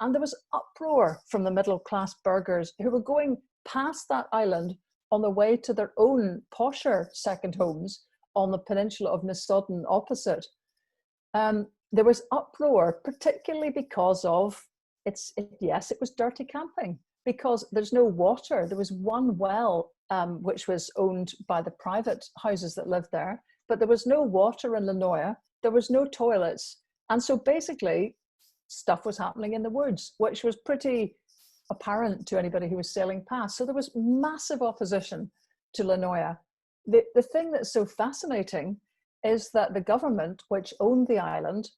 And there was uproar from the middle-class burghers who were going past that island on the way to their own posher second homes on the peninsula of Nesodden opposite. There was uproar, particularly because of, yes, it was dirty camping, because there's no water. There was one well, which was owned by the private houses that lived there, but there was no water in Lindøya. There was no toilets. And so basically, stuff was happening in the woods, which was pretty apparent to anybody who was sailing past. So there was massive opposition to Lindøya. The thing that's so fascinating is that the government, which owned the island,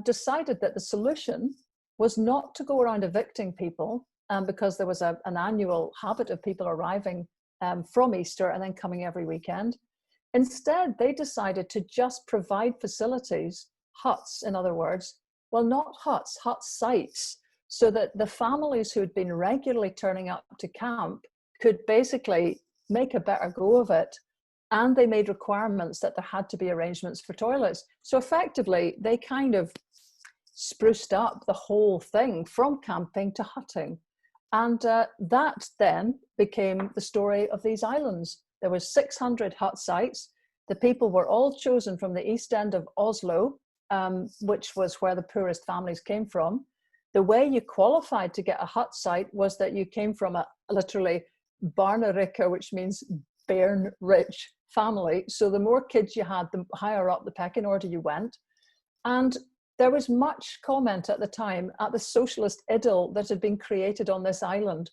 decided that the solution was not to go around evicting people, because there was an annual habit of people arriving from Easter and then coming every weekend. Instead, they decided to just provide facilities, huts in other words, well, not huts, hut sites, so that the families who had been regularly turning up to camp could basically make a better go of it. And they made requirements that there had to be arrangements for toilets. So effectively, they kind of spruced up the whole thing from camping to hutting. And that then became the story of these islands. There were 600 hut sites. The people were all chosen from the east end of Oslo, which was where the poorest families came from. The way you qualified to get a hut site was that you came from a literally barnerikke, which means bairn rich family. So the more kids you had, the higher up the pecking order you went. And there was much comment at the time at the socialist idyll that had been created on this island,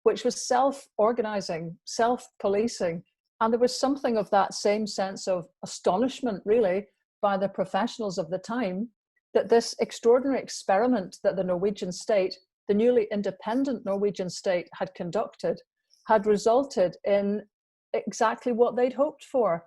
which was self-organizing, self-policing. And there was something of that same sense of astonishment, really, by the professionals of the time, that this extraordinary experiment that the Norwegian state, the newly independent Norwegian state, had conducted, had resulted in exactly what they'd hoped for: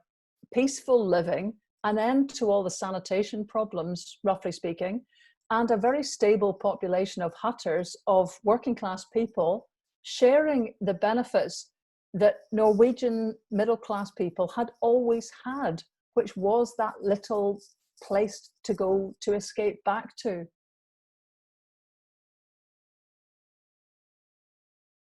peaceful living, an end to all the sanitation problems, roughly speaking, and a very stable population of hutters, of working class people, sharing the benefits that Norwegian middle class people had always had, which was that little place to go to escape back to.